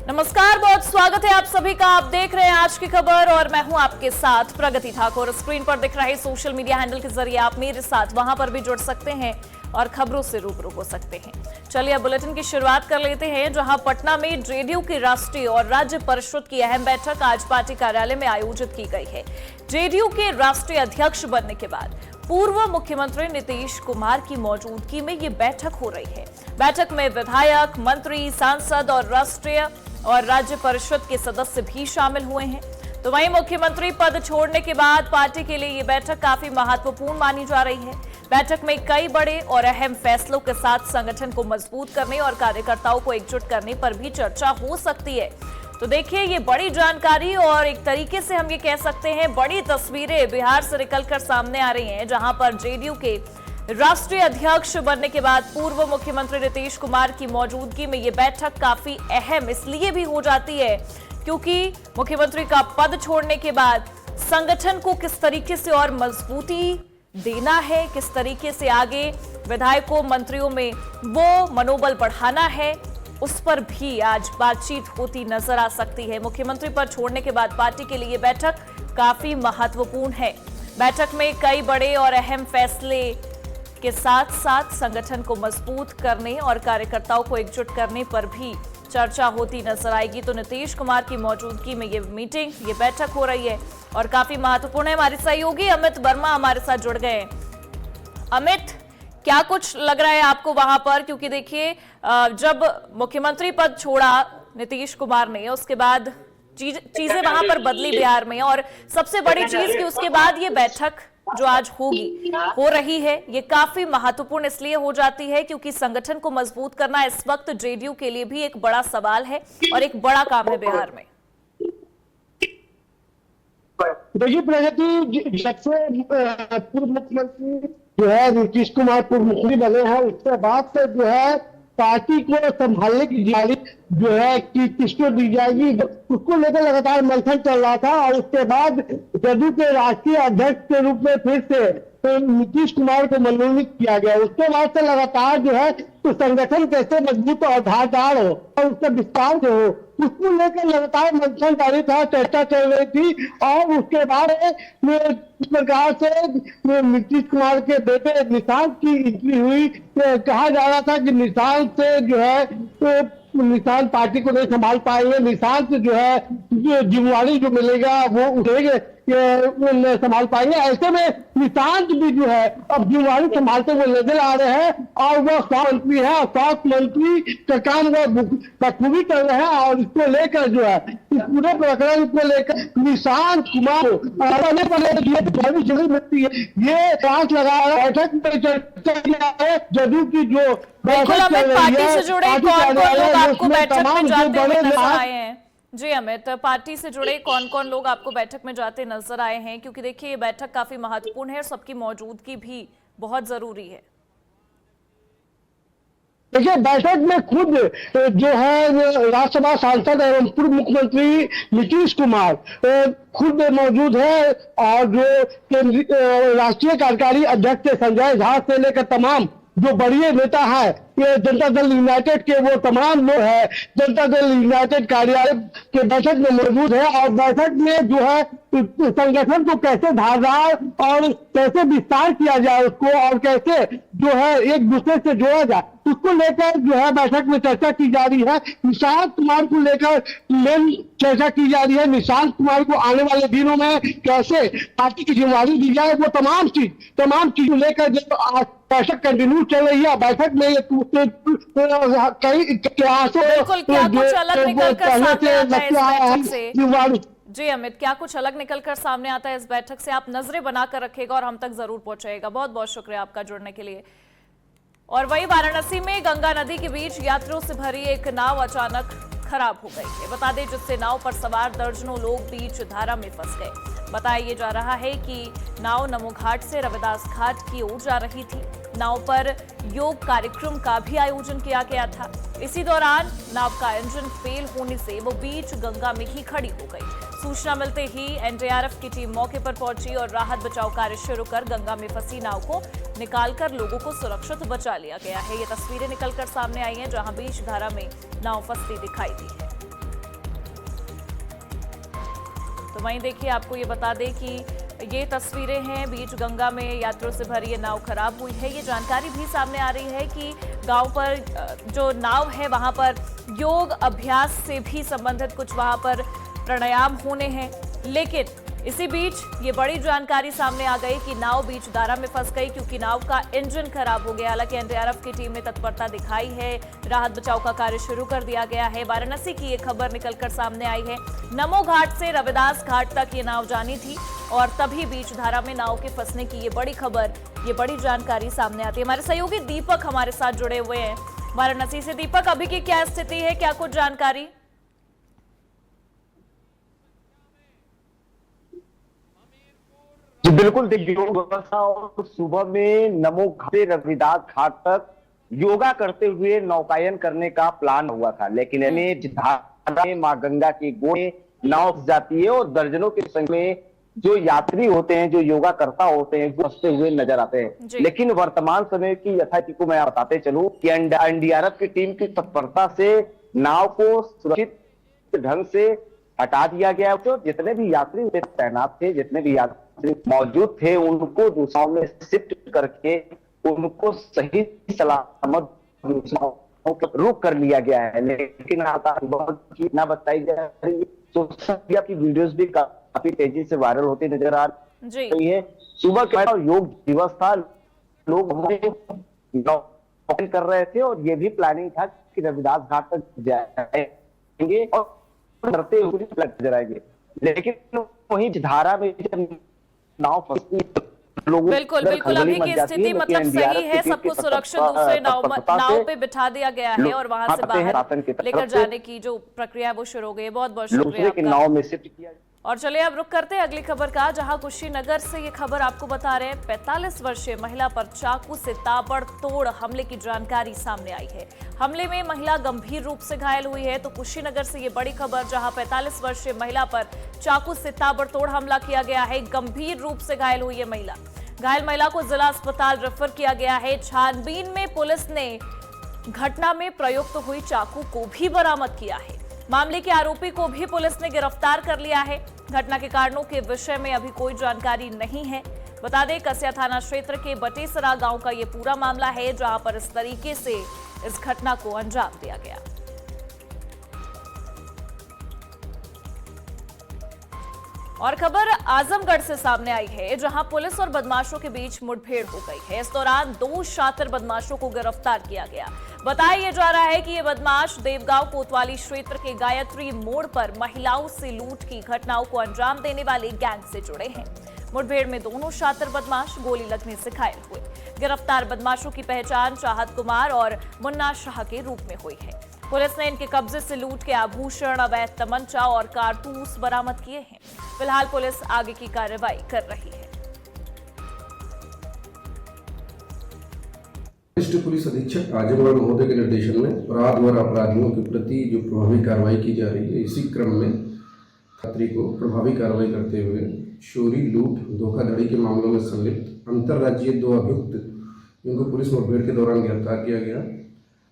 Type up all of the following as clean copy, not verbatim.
नमस्कार, बहुत स्वागत है आप सभी का। आप देख रहे हैं आज की खबर और मैं हूं आपके साथ प्रगति ठाकुर। स्क्रीन पर दिख रहे सोशल मीडिया हैंडल के जरिए आप मेरे साथ वहां पर भी जुड़ सकते हैं और खबरों से रूबरू हो सकते हैं। चलिए अब बुलेटिन की शुरुआत कर लेते हैं, जहां पटना में जेडीयू की राष्ट्रीय और राज्य परिषद की अहम बैठक आज पार्टी कार्यालय में आयोजित की गई है। जेडीयू के राष्ट्रीय अध्यक्ष बनने के बाद पूर्व मुख्यमंत्री नीतीश कुमार की मौजूदगी में ये बैठक हो रही है। बैठक में विधायक, मंत्री, सांसद और राष्ट्रीय और राज्य परिषद के सदस्य भी शामिल हुए हैं। तो वहीं मुख्यमंत्री पद छोड़ने के बाद पार्टी के लिए ये बैठक काफी महत्वपूर्ण मानी जा रही है। बैठक में कई बड़े और अहम फैसलों के साथ संगठन को मजबूत करने और कार्यकर्ताओं को एकजुट करने पर भी चर्चा हो सकती है। तो देखिए, ये बड़ी जानकारी और एक तरीके से हम ये कह सकते हैं बड़ी तस्वीरें बिहार से निकलकर सामने आ रही हैं, जहां पर जेडीयू के राष्ट्रीय अध्यक्ष बनने के बाद पूर्व मुख्यमंत्री नीतीश कुमार की मौजूदगी में ये बैठक काफी अहम इसलिए भी हो जाती है क्योंकि मुख्यमंत्री का पद छोड़ने के बाद संगठन को किस तरीके से और मजबूती देना है, किस तरीके से आगे विधायकों, मंत्रियों में वो मनोबल बढ़ाना है, उस पर भी आज बातचीत होती नजर आ सकती है। मुख्यमंत्री पद छोड़ने के बाद पार्टी के लिए बैठक काफी महत्वपूर्ण है। बैठक में कई बड़े और अहम फैसले के साथ साथ संगठन को मजबूत करने और कार्यकर्ताओं को एकजुट करने पर भी चर्चा होती नजर आएगी। तो नीतीश कुमार की मौजूदगी में ये मीटिंग, ये बैठक हो रही है और काफी महत्वपूर्ण है। हमारे सहयोगी अमित वर्मा हमारे साथ जुड़ गए। अमित, क्या कुछ लग रहा है आपको वहां पर? क्योंकि देखिए, जब मुख्यमंत्री पद छोड़ा नीतीश कुमार ने, उसके बाद चीजें वहां पर बदली बिहार में, और सबसे बड़ी चीज कि उसके बाद ये बैठक जो आज हो रही है, ये काफी महत्वपूर्ण इसलिए हो जाती है क्योंकि संगठन को मजबूत करना इस वक्त जेडीयू के लिए भी एक बड़ा सवाल है और एक बड़ा काम है बिहार में। देखिए प्रगति, जब से पूर्व मुख्यमंत्री जो है नीतीश कुमार पूर्व मुख्यमंत्री बने हैं, उसके बाद से जो है पार्टी को संभालने की जिम्मेदारी जो है कि किसको दी जाएगी, उसको लेकर लगातार मंथन चल रहा था। और उसके बाद जदयू के राष्ट्रीय अध्यक्ष के रूप में फिर से नीतीश कुमार को मनोनीत किया गया। उसके बाद से लगातार जो है तो संगठन कैसे मजबूत और धारदार हो और उसका विस्तार जो हो, उसको लेकर लगातार मंथन जारी था, चर्चा चल रही थी। और उसके बाद इस प्रकार से नीतीश कुमार के बेटे निशांत की एंट्री हुई। कहा जा रहा था कि निशांत से जो है निशांत पार्टी को नहीं संभाल पाएंगे, निशांत जो है जो जिम्मेवारी जो मिलेगा वो उठेंगे, संभाल पाएंगे। ऐसे में निशांत भी जो है अब जिम्मेवारी संभालते हुए नजर आ रहे हैं और वह स्वास्थ्य मंत्री है। स्वास्थ्य मंत्री का काम वह बखूबी कर रहे हैं और इसको लेकर जो है इस पूरे प्रकरण को लेकर निशांत कुमार मिलती है, ये सांस लगा बैठक में चर्चा किया है। जदयू की जो बिल्कुल अमित, पार्टी से जुड़े कौन कौन लोग आपको बैठक में जाते हुए नजर आए हैं? जी अमित, पार्टी से जुड़े कौन कौन लोग आपको बैठक में जाते नजर आए हैं? क्योंकि देखिए, ये बैठक काफी महत्वपूर्ण है और सबकी मौजूदगी भी बहुत जरूरी है। देखिए, बैठक में खुद जो है राज्यसभा सांसद एवं पूर्व मुख्यमंत्री नीतीश कुमार खुद मौजूद है और जो राष्ट्रीय कार्यकारी अध्यक्ष संजय झा से लेकर तमाम जो बड़े नेता है, ये जनता दल यूनाइटेड के वो तमाम लोग हैं जनता दल यूनाइटेड कार्यालय के बैठक में मौजूद है। और बैठक में जो है संगठन को कैसे धारदार और कैसे विस्तार किया जाए उसको, और कैसे जो है एक दूसरे से जोड़ा जाए, उसको लेकर जो है बैठक में चर्चा की जा रही है। निशांत कुमार को लेकर मेन चर्चा की जा रही है। निशांत कुमार को आने वाले दिनों में कैसे पार्टी की जिम्मेदारी दी जाए, वो तमाम चीज लेकर जो आज बैठक कंटिन्यू चल रही है। बैठक में बिल्कुल, क्या कुछ अलग निकल कर सामने आता है इस बैठक से? जी अमित, क्या कुछ अलग निकलकर सामने आता है इस बैठक से? आप नजरें बनाकर रखिएगा और हम तक जरूर पहुंचाएगा। बहुत बहुत शुक्रिया आपका जुड़ने के लिए। और वहीं वाराणसी में गंगा नदी के बीच यात्रियों से भरी एक नाव अचानक खराब हो गई है। बता दें, जिससे नाव पर सवार दर्जनों लोग बीच धारा में फंस गए। बताया जा रहा है कि नाव नमो घाट से रविदास घाट की ओर जा रही थी। नाव पर योग कार्यक्रम का भी आयोजन किया गया था। इसी दौरान नाव का इंजन फेल होने से वो बीच गंगा में ही खड़ी हो गई। सूचना मिलते ही एनडीआरएफ की टीम मौके पर पहुंची और राहत बचाव कार्य शुरू कर गंगा में फंसी नाव को निकालकर लोगों को सुरक्षित बचा लिया गया है। ये तस्वीरें निकलकर सामने आई हैं, जहां बीच धारा में नाव फंसती दिखाई दी है। तो वहीं देखिए, आपको ये बता दें कि ये तस्वीरें हैं बीच गंगा में यात्रियों से भरी ये नाव खराब हुई है। ये जानकारी भी सामने आ रही है कि गांव पर जो नाव है वहां पर योग अभ्यास से भी संबंधित कुछ वहां पर प्राणायाम होने हैं, लेकिन इसी बीच ये बड़ी जानकारी सामने आ गई कि नाव बीच धारा में फंस गई क्योंकि नाव का इंजन खराब हो गया। हालांकि एनडीआरएफ की टीम ने तत्परता दिखाई है, राहत बचाव का कार्य शुरू कर दिया गया है। वाराणसी की ये खबर निकलकर सामने आई है। नमो घाट से रविदास घाट तक ये नाव जानी थी और तभी बीच धारा में नाव के फंसने की ये बड़ी खबर, ये बड़ी जानकारी सामने आती है। हमारे सहयोगी दीपक हमारे साथ जुड़े हुए हैं वाराणसी से। दीपक, अभी की क्या स्थिति है, क्या कुछ जानकारी? जी बिल्कुल, देखिए व्यवस्था और सुबह में नमो घाट से रविदास घाट तक योगा करते हुए नौकायन करने का प्लान हुआ था, लेकिन धारा में मां गंगा की गोद में नाव फंस जाती है और दर्जनों की संख्या में जो यात्री होते हैं, जो योगा करता होते हैं, फंसते हुए नजर आते हैं। लेकिन वर्तमान समय की यथास्थिति को मैं बताते चलूं कि एनडीआरएफ की टीम की तत्परता से नाव को सुरक्षित ढंग से हटा दिया गया। तो जितने भी यात्री तैनात थे, जितने भी यात्री मौजूद थे, उनको दूसरों में शिफ्ट करके उनको सही सलामत रुक कर लिया गया है। लेकिन ना बताई जा रही है, सोशल मीडिया की वीडियोस भी काफी तेजी से वायरल होती नजर आ रही है। सुबह के योग दिवस था, लोग कर रहे थे और ये भी प्लानिंग था कि रविदास घाट तक जाएंगे और करते हुए नजर आएंगे, लेकिन वहीं धारा में नाव फंसती, बिल्कुल बिल्कुल, अभी की स्थिति मतलब सही है, सबको सुरक्षित दूसरे नाव पे बिठा दिया गया है और वहां से बाहर लेकर जाने की जो प्रक्रिया है वो शुरू हो गई है। बहुत बहुत शुक्रिया आपका। नाव में शिफ्ट किया। और चलिए अब रुक करते हैं अगली खबर का, जहां कुशीनगर से ये खबर आपको बता रहे हैं। 45 वर्षीय महिला पर चाकू से ताबड़तोड़ हमले की जानकारी सामने आई है। हमले में महिला गंभीर रूप से घायल हुई है। तो कुशीनगर से ये बड़ी खबर, जहां 45 वर्षीय महिला पर चाकू से ताबड़तोड़ हमला किया गया है। गंभीर रूप से घायल हुई है महिला। घायल महिला को जिला अस्पताल रेफर किया गया है। छानबीन में पुलिस ने घटना में प्रयुक्त हुई चाकू को भी बरामद किया है। मामले के आरोपी को भी पुलिस ने गिरफ्तार कर लिया है। घटना के कारणों के विषय में अभी कोई जानकारी नहीं है। बता दें, कसिया थाना क्षेत्र के बटेसरा गांव का ये पूरा मामला है, जहां पर इस तरीके से इस घटना को अंजाम दिया गया। और खबर आजमगढ़ से सामने आई है, जहां पुलिस और बदमाशों के बीच मुठभेड़ हो गई है। इस दौरान 2 शातिर बदमाशों को गिरफ्तार किया गया। बताया जा रहा है कि ये बदमाश देवगांव कोतवाली क्षेत्र के गायत्री मोड़ पर महिलाओं से लूट की घटनाओं को अंजाम देने वाले गैंग से जुड़े हैं। मुठभेड़ में दोनों शातिर बदमाश गोली लगने से घायल हुए। गिरफ्तार बदमाशों की पहचान चाहत कुमार और मुन्ना शाह के रूप में हुई है। पुलिस ने इनके कब्जे से लूट के आभूषण, अवैध तमंचा और कारतूस बरामद किए हैं। फिलहाल पुलिस आगे की कार्रवाई कर रही है। वरिष्ठ पुलिस अधीक्षक आजमगढ़ महोदय के निर्देशन में अपराध और अपराधियों के प्रति जो प्रभावी कार्रवाई की जा रही है, इसी क्रम में छात्री को प्रभावी कार्रवाई करते हुए चोरी, लूट, धोखाधड़ी के मामलों में संलिप्त अंतर्राज्यीय 2 अभियुक्त, जिनको पुलिस मुठभेड़ के दौरान गिरफ्तार किया गया।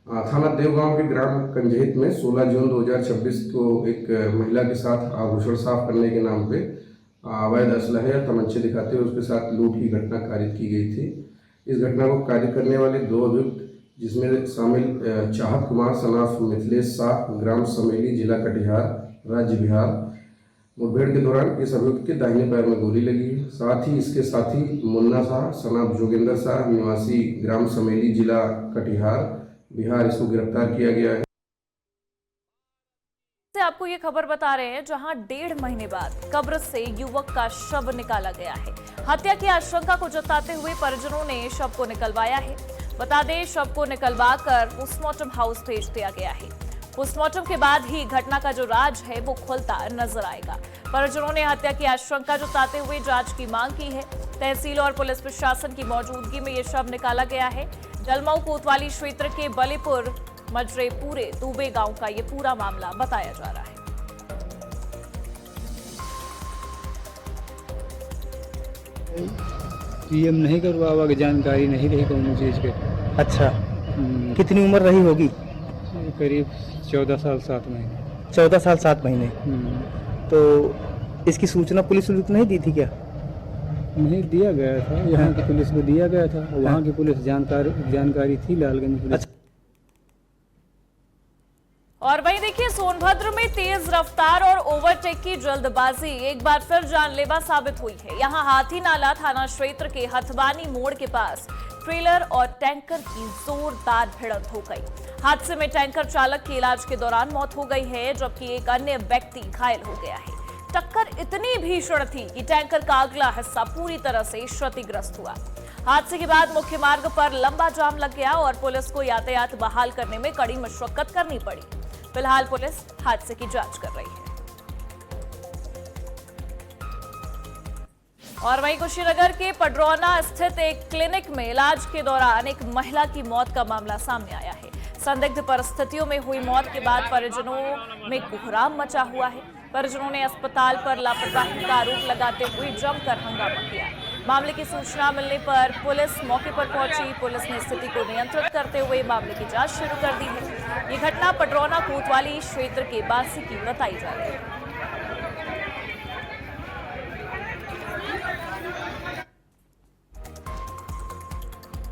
थाना देवगांव के ग्राम कंजहित में 16 जून 2026 को एक महिला के साथ आभूषण साफ करने के नाम पे अवैध असलहे या तमंचे दिखाते हुए उसके साथ लूट की घटना कारित की गई थी। इस घटना को कारित करने वाले 2 अभियुक्त, जिसमें शामिल चाहत कुमार सनाफ मिथिलेश शाह, ग्राम समेली, जिला कटिहार, राज्य बिहार। मुठभेड़ के दौरान इस अभियुक्त के दाहिने पैर में गोली लगी। साथ ही इसके साथी मुन्ना शाह सनाफ जोगेंद्र शाह, निवासी ग्राम समेली, जिला कटिहार, बिहार, इसको गिरफ्तार किया गया है। आपको ये खबर बता रहे हैं, जहां 1.5 महीने बाद कब्र से युवक का शव निकाला गया है। हत्या की आशंका को जताते हुए परिजनों ने शव को निकलवाया है। बता दें, शव को निकलवाकर पोस्टमार्टम हाउस भेज दिया गया है। पोस्टमार्टम के बाद ही घटना का जो राज है वो खुलता नजर आएगा। परिजनों ने हत्या की आशंका जताते हुए जांच की मांग की है। तहसील और पुलिस प्रशासन की मौजूदगी में ये शव निकाला गया है। जलमऊ कोतवाली क्षेत्र के बलीपुर मजरेपुरे दुबे गांव का ये पूरा मामला बताया जा रहा है। पीएम नहीं करवा, जानकारी नहीं रही कौन चीज के। अच्छा, कितनी उम्र रही होगी? करीब 14 साल 7 महीने। 14 साल 7 महीने। तो इसकी सूचना पुलिस को नहीं दी थी क्या? नहीं दिया गया था, यहाँ की पुलिस को दिया गया था, वहाँ की पुलिस जानकारी थी लालगंज पुलिस। और वहीं देखिए सोनभद्र में तेज रफ्तार और ओवरटेक की जल्दबाजी एक बार फिर जानलेवा साबित हुई है। यहां हाथी नाला थाना क्षेत्र के हथवानी मोड़ के पास ट्रेलर और टैंकर की जोरदार भिड़ंत हो गई। हादसे में टैंकर चालक की इलाज के दौरान मौत हो गई है, जबकि एक अन्य व्यक्ति घायल हो गया है। टक्कर इतनी भीषण थी कि टैंकर का अगला हिस्सा पूरी तरह से क्षतिग्रस्त हुआ। हादसे के बाद मुख्य मार्ग पर लंबा जाम लग गया और पुलिस को यातायात बहाल करने में कड़ी मशक्कत करनी पड़ी। फिलहाल पुलिस हादसे की जांच कर रही है। और वहीं कुशीनगर के पडरौना स्थित एक क्लिनिक में इलाज के दौरान एक महिला की मौत का मामला सामने आया है। संदिग्ध परिस्थितियों में हुई मौत के बाद परिजनों में कोहराम मचा हुआ है। परिजनों ने अस्पताल पर लापरवाही का आरोप लगाते हुए जमकर हंगामा किया। मामले की सूचना मिलने पर पुलिस मौके पर पहुंची। पुलिस ने स्थिति को नियंत्रित करते हुए मामले की जांच शुरू कर दी है। ये घटना पडरौना कोतवाली क्षेत्र के बासी की बताई जा रही है।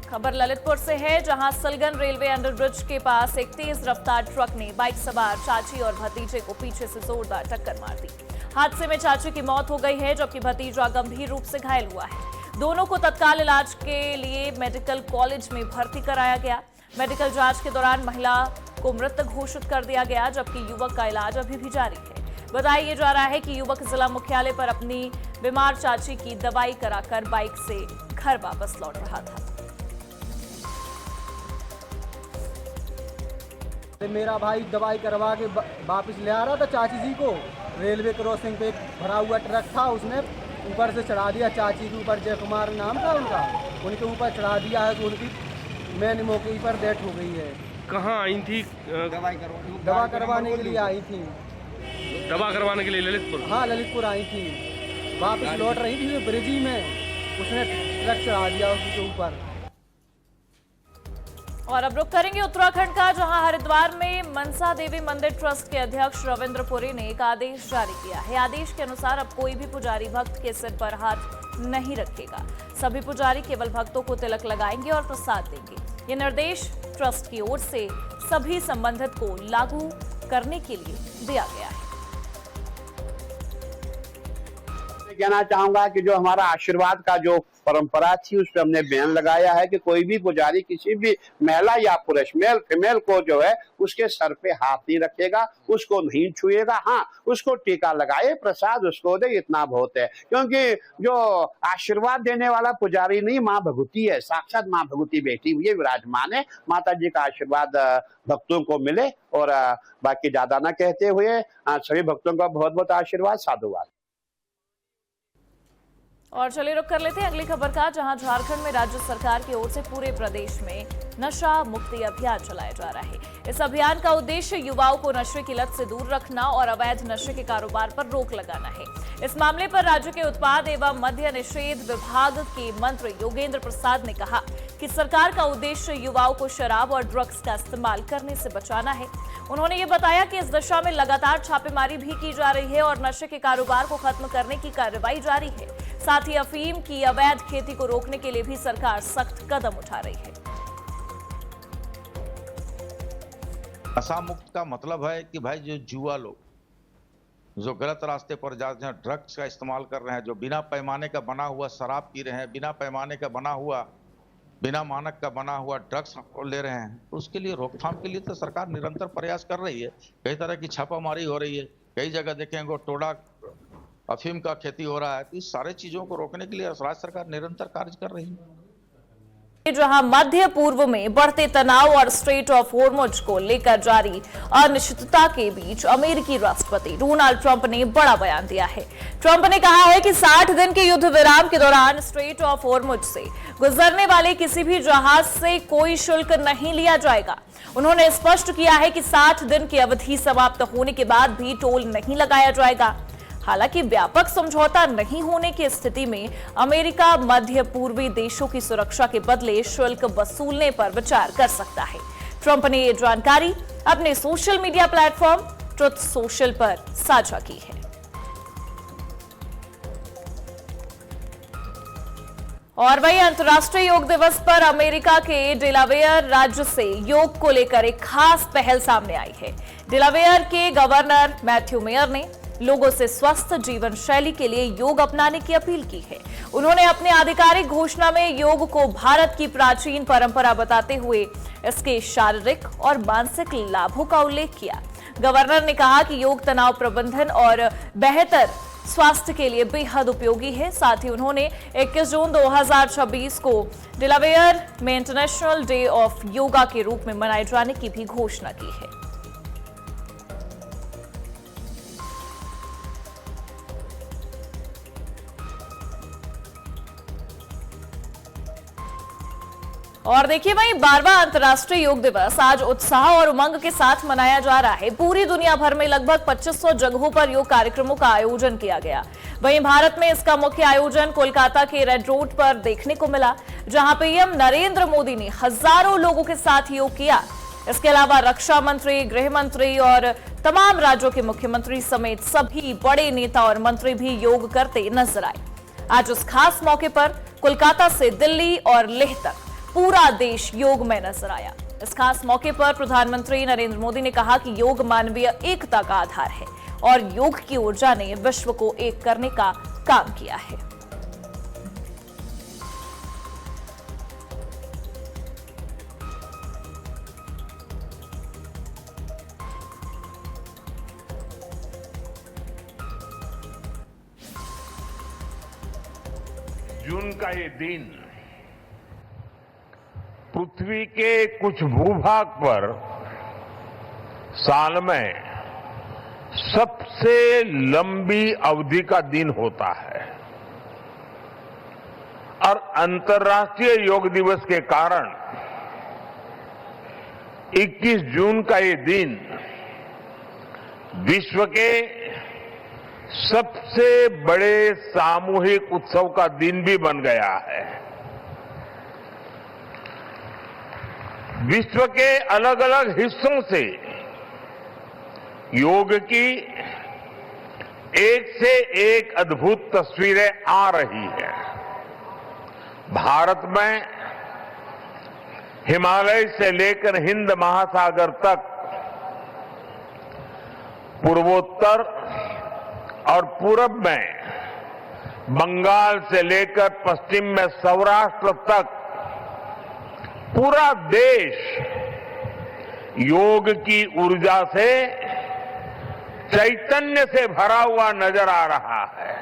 खबर ललितपुर से है, जहां सलगन रेलवे अंडरब्रिज के पास एक तेज रफ्तार ट्रक ने बाइक सवार चाची और भतीजे को पीछे से जोरदार टक्कर मार दी। हादसे में चाची की मौत हो गई है, जबकि भतीजा गंभीर रूप से घायल हुआ है। दोनों को तत्काल इलाज के लिए मेडिकल कॉलेज में भर्ती कराया गया। मेडिकल जांच के दौरान महिला को मृत घोषित कर दिया गया, जबकि युवक का इलाज अभी भी जारी है। बताया जा रहा है कि युवक जिला मुख्यालय पर अपनी बीमार चाची की दवाई कराकर बाइक से घर वापस लौट रहा था। मेरा भाई दवाई करवा के वापस ले आ रहा था चाची जी को। रेलवे क्रॉसिंग पे भरा हुआ ट्रक था, उसने ऊपर से चढ़ा दिया चाची के ऊपर। जय कुमार नाम था उनका, उनके ऊपर चढ़ा दिया है तो उनकी मैंने मौके पर डेथ हो गई है। कहाँ आई थी? दवा करवाने के लिए आई थी। दवा करवाने के लिए ललितपुर? हाँ ललितपुर आई थी, वापस लौट रही थी ब्रिजी में, उसने ट्रक चढ़ा दिया उसके ऊपर। और अब रुक करेंगे उत्तराखंड का, जहां हरिद्वार में मनसा देवी मंदिर ट्रस्ट के अध्यक्ष रविंद्र पुरी ने एक आदेश जारी किया है। आदेश के अनुसार अब कोई भी पुजारी भक्त के सिर पर हाथ नहीं रखेगा। सभी पुजारी केवल भक्तों को तिलक लगाएंगे और प्रसाद देंगे। ये निर्देश ट्रस्ट की ओर से सभी संबंधित को लागू करने के लिए दिया गया है। कहना चाहूंगा कि जो हमारा आशीर्वाद का जो परंपरा थी उस पर हमने बैन लगाया है कि कोई भी पुजारी किसी भी महिला या पुरुष मेल फीमेल को जो है उसके सर पे हाथ नहीं रखेगा, उसको नहीं छुएगा। हाँ, उसको टीका लगाए, प्रसाद उसको दे, इतना बहुत है। क्योंकि जो आशीर्वाद देने वाला पुजारी नहीं, माँ भगवती है, साक्षात माँ भगवती बैठी हुई है, विराजमान है। माता जी का आशीर्वाद भक्तों को मिले। और बाकी ज्यादा ना कहते हुए सभी भक्तों का बहुत बहुत आशीर्वाद, साधुवाद। और चलिए रुक कर लेते हैं अगली खबर का, जहां झारखंड में राज्य सरकार की ओर से पूरे प्रदेश में नशा मुक्ति अभियान चलाया जा रहा है। इस अभियान का उद्देश्य युवाओं को नशे की लत से दूर रखना और अवैध नशे के कारोबार पर रोक लगाना है। इस मामले पर राज्य के उत्पाद एवं मद्य निषेध विभाग के मंत्री योगेंद्र प्रसाद ने कहा कि सरकार का उद्देश्य युवाओं को शराब और ड्रग्स का इस्तेमाल करने से बचाना है। उन्होंने ये बताया कि इस दिशा में लगातार छापेमारी भी की जा रही है और नशे के कारोबार को खत्म करने की कार्रवाई जारी है। साथ ही अफीम की अवैध खेती को रोकने के लिए भी सरकार सख्त कदम उठा रही है। नशा मुक्त का मतलब है कि भाई जो जुआ लोग जो गलत रास्ते पर जाते हैं, ड्रग्स का इस्तेमाल कर रहे हैं, जो बिना पैमाने का बना हुआ शराब पी रहे हैं, बिना पैमाने का बना हुआ, बिना मानक का बना हुआ ड्रग्स ले रहे हैं, तो उसके लिए रोकथाम के लिए तो सरकार निरंतर प्रयास कर रही है। कई तरह की छापामारी हो रही है, कई जगह देखेंगे टोडा अफीम का खेती हो रहा है। तो इस सारे चीजों को रोकने के लिए राज्य सरकार निरंतर कार्य कर रही है। जहां मध्य पूर्व में बढ़ते तनाव और स्ट्रेट ऑफ हॉर्मुज को लेकर जारी अनिश्चितता के बीच अमेरिकी राष्ट्रपति डोनाल्ड ट्रंप ने बड़ा बयान दिया है। ट्रंप ने कहा है कि 60 दिन के युद्ध विराम के दौरान स्ट्रेट ऑफ हॉर्मुज से गुजरने वाले किसी भी जहाज से कोई शुल्क नहीं लिया जाएगा। उन्होंने स्पष्ट किया है कि 60 दिन की अवधि समाप्त होने के बाद भी टोल नहीं लगाया जाएगा। हालांकि व्यापक समझौता नहीं होने की स्थिति में अमेरिका मध्य पूर्वी देशों की सुरक्षा के बदले शुल्क वसूलने पर विचार कर सकता है। ट्रंप ने ये जानकारी अपने social media platform truth social पर साझा की है। और वहीं अंतर्राष्ट्रीय योग दिवस पर अमेरिका के डेलावेयर राज्य से योग को लेकर एक खास पहल सामने आई है। डेलावेयर के गवर्नर मैथ्यू मेयर ने लोगों से स्वस्थ जीवन शैली के लिए योग अपनाने की अपील की है। उन्होंने अपने आधिकारिक घोषणा में योग को भारत की प्राचीन परंपरा बताते हुए इसके शारीरिक और मानसिक लाभों का उल्लेख किया। गवर्नर ने कहा कि योग तनाव प्रबंधन और बेहतर स्वास्थ्य के लिए बेहद उपयोगी है। साथ ही उन्होंने 21 जून 2026 को डेलावेयर में इंटरनेशनल डे ऑफ योगा के रूप में मनाए जाने की भी घोषणा की है। और देखिए वहीं 12वां अंतर्राष्ट्रीय योग दिवस आज उत्साह और उमंग के साथ मनाया जा रहा है। पूरी दुनिया भर में लगभग 2500 जगहों पर योग कार्यक्रमों का आयोजन किया गया। वहीं भारत में इसका मुख्य आयोजन कोलकाता के रेड रोड पर देखने को मिला, जहां पीएम नरेंद्र मोदी ने हजारों लोगों के साथ योग किया। इसके अलावा रक्षा मंत्री, गृह मंत्री और तमाम राज्यों के मुख्यमंत्री समेत सभी बड़े नेता और मंत्री भी योग करते नजर आए। आज उस खास मौके पर कोलकाता से दिल्ली और लेह तक पूरा देश योग में नजर आया। इस खास मौके पर प्रधानमंत्री नरेंद्र मोदी ने कहा कि योग मानवीय एकता का आधार है और योग की ऊर्जा ने विश्व को एक करने का काम किया है। जून का ये दिन पृथ्वी के कुछ भूभाग पर साल में सबसे लंबी अवधि का दिन होता है और अंतर्राष्ट्रीय योग दिवस के कारण 21 जून का ये दिन विश्व के सबसे बड़े सामूहिक उत्सव का दिन भी बन गया है। विश्व के अलग अलग हिस्सों से योग की एक से एक अद्भुत तस्वीरें आ रही हैं। भारत में हिमालय से लेकर हिंद महासागर तक, पूर्वोत्तर और पूरब में बंगाल से लेकर पश्चिम में सौराष्ट्र तक पूरा देश योग की ऊर्जा से, चैतन्य से भरा हुआ नजर आ रहा है।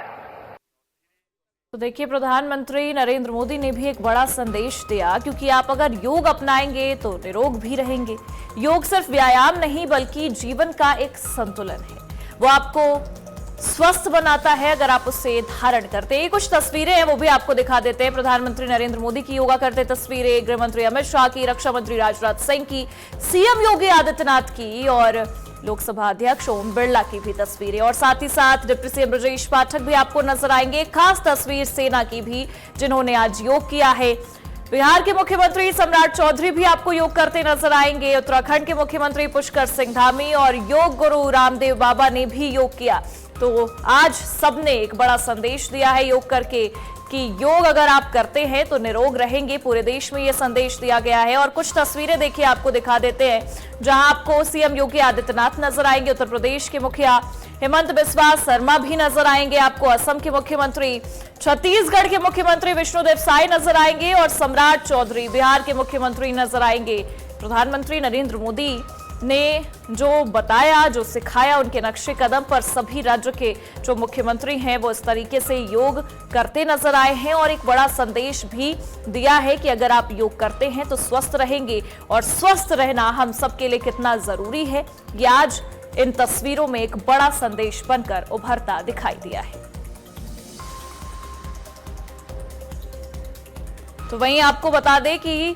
तो देखिए प्रधानमंत्री नरेंद्र मोदी ने भी एक बड़ा संदेश दिया, क्योंकि आप अगर योग अपनाएंगे तो निरोग भी रहेंगे। योग सिर्फ व्यायाम नहीं बल्कि जीवन का एक संतुलन है। वो आपको स्वस्थ बनाता है अगर आप उसे धारण करते हैं। कुछ तस्वीरें हैं वो भी आपको दिखा देते हैं। प्रधानमंत्री नरेंद्र मोदी की योगा करते तस्वीरें, गृह मंत्री अमित शाह की, रक्षा मंत्री राजनाथ सिंह की, सीएम योगी आदित्यनाथ की और लोकसभा अध्यक्ष ओम बिरला की भी तस्वीरें। और साथ ही साथ डिप्टी सीएम ब्रजेश पाठक भी आपको नजर आएंगे। खास तस्वीर सेना की भी, जिन्होंने आज योग किया है। बिहार के मुख्यमंत्री सम्राट चौधरी भी आपको योग करते नजर आएंगे। उत्तराखंड के मुख्यमंत्री पुष्कर सिंह धामी और योग गुरु रामदेव बाबा ने भी योग किया। तो आज सबने एक बड़ा संदेश दिया है योग करके कि योग अगर आप करते हैं तो निरोग रहेंगे। पूरे देश में यह संदेश दिया गया है। और कुछ तस्वीरें देखिए आपको दिखा देते हैं, जहां आपको सीएम योगी आदित्यनाथ नजर आएंगे, उत्तर प्रदेश के मुखिया हेमंत बिस्वा शर्मा भी नजर आएंगे, आपको असम के मुख्यमंत्री, छत्तीसगढ़ के मुख्यमंत्री विष्णुदेव साय नजर आएंगे और सम्राट चौधरी बिहार के मुख्यमंत्री नजर आएंगे। प्रधानमंत्री नरेंद्र मोदी ने जो बताया, जो सिखाया, उनके नक्शे कदम पर सभी राज्य के जो मुख्यमंत्री हैं वो इस तरीके से योग करते नजर आए हैं और एक बड़ा संदेश भी दिया है कि अगर आप योग करते हैं तो स्वस्थ रहेंगे। और स्वस्थ रहना हम सबके लिए कितना जरूरी है, ये आज इन तस्वीरों में एक बड़ा संदेश बनकर उभरता दिखाई दिया है। तो वहीं आपको बता दें कि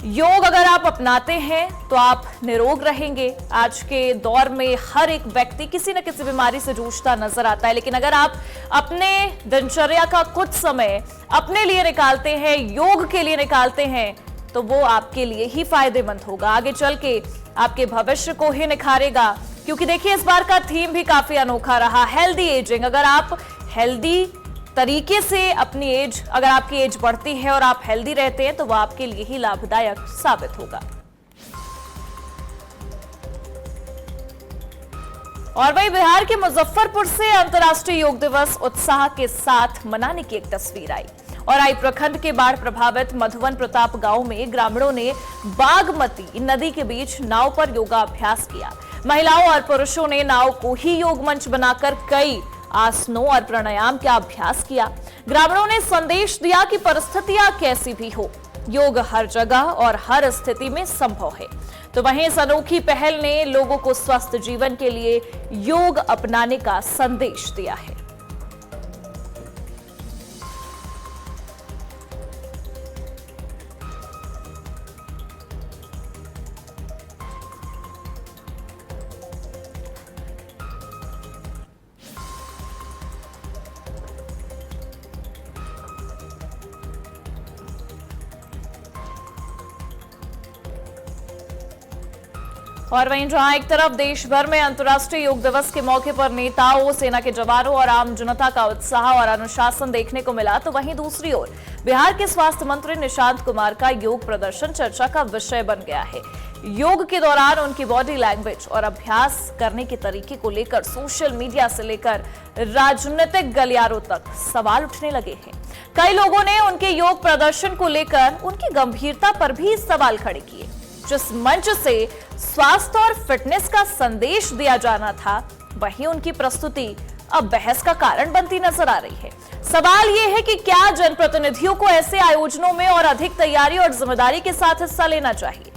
योग अगर आप अपनाते हैं तो आप निरोग रहेंगे। आज के दौर में हर एक व्यक्ति किसी न किसी बीमारी से जूझता नजर आता है, लेकिन अगर आप अपने दिनचर्या का कुछ समय अपने लिए निकालते हैं, योग के लिए निकालते हैं, तो वो आपके लिए ही फायदेमंद होगा। आगे चल के आपके भविष्य को ही निखारेगा। क्योंकि देखिए इस बार का थीम भी काफी अनोखा रहा, हेल्दी एजिंग। अगर आप हेल्दी तरीके से अपनी एज, अगर आपकी एज बढ़ती है और आप हेल्दी रहते हैं तो वह आपके लिए ही लाभदायक साबित होगा। और वहीं बिहार के मुजफ्फरपुर से अंतर्राष्ट्रीय योग दिवस उत्साह के साथ मनाने की एक तस्वीर आई। और आई प्रखंड के बाढ़ प्रभावित मधुवन प्रताप गांव में ग्रामीणों ने बागमती नदी के बीच नाव पर योगाभ्यास किया। महिलाओं और पुरुषों ने नाव को ही योग मंच बनाकर कई आसनों और प्राणायाम का अभ्यास किया। ग्रामीणों ने संदेश दिया कि परिस्थितियां कैसी भी हो, योग हर जगह और हर स्थिति में संभव है। तो वहीं इस अनोखी पहल ने लोगों को स्वस्थ जीवन के लिए योग अपनाने का संदेश दिया है। और वहीं जहां एक तरफ देश भर में अंतर्राष्ट्रीय योग दिवस के मौके पर नेताओं, सेना के जवानों और आम जनता का उत्साह और अनुशासन देखने को मिला, तो वहीं दूसरी ओर बिहार के स्वास्थ्य मंत्री निशांत कुमार का योग प्रदर्शन चर्चा का विषय बन गया है। योग के दौरान उनकी बॉडी लैंग्वेज और अभ्यास करने के तरीके को लेकर सोशल मीडिया से लेकर राजनीतिक गलियारों तक सवाल उठने लगे हैं। कई लोगों ने उनके योग प्रदर्शन को लेकर उनकी गंभीरता पर भी सवाल खड़े किए। जिस मंच से स्वास्थ्य और फिटनेस का संदेश दिया जाना था, वहीं उनकी प्रस्तुति अब बहस का कारण बनती नजर आ रही है। सवाल यह है कि क्या जनप्रतिनिधियों को ऐसे आयोजनों में और अधिक तैयारी और जिम्मेदारी के साथ हिस्सा लेना चाहिए।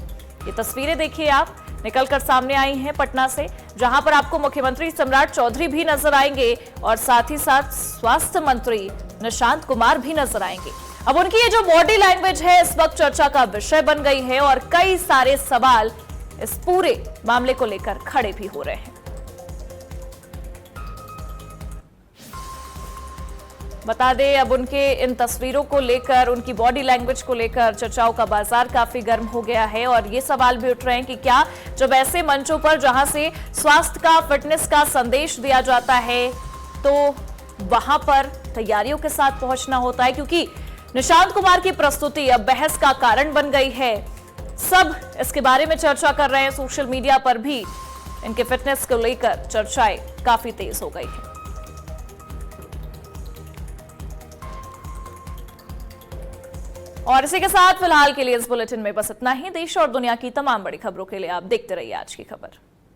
ये तस्वीरें देखिए आप, निकलकर सामने आई हैं पटना से, जहां पर आपको मुख्यमंत्री सम्राट चौधरी भी नजर आएंगे और साथ ही साथ स्वास्थ्य मंत्री निशांत कुमार भी नजर आएंगे। अब उनकी ये जो बॉडी लैंग्वेज है इस वक्त चर्चा का विषय बन गई है और कई सारे सवाल इस पूरे मामले को लेकर खड़े भी हो रहे हैं। बता दें, अब उनके इन तस्वीरों को लेकर, उनकी बॉडी लैंग्वेज को लेकर चर्चाओं का बाजार काफी गर्म हो गया है और ये सवाल भी उठ रहे हैं कि क्या जब ऐसे मंचों पर जहां से स्वास्थ्य का, फिटनेस का संदेश दिया जाता है, तो वहां पर तैयारियों के साथ पहुंचना होता है, क्योंकि निशांत कुमार की प्रस्तुति अब बहस का कारण बन गई है। सब इसके बारे में चर्चा कर रहे हैं, सोशल मीडिया पर भी इनके फिटनेस को लेकर चर्चाएं काफी तेज हो गई हैं। और इसी के साथ फिलहाल के लिए इस बुलेटिन में बस इतना ही। देश और दुनिया की तमाम बड़ी खबरों के लिए आप देखते रहिए आज की खबर।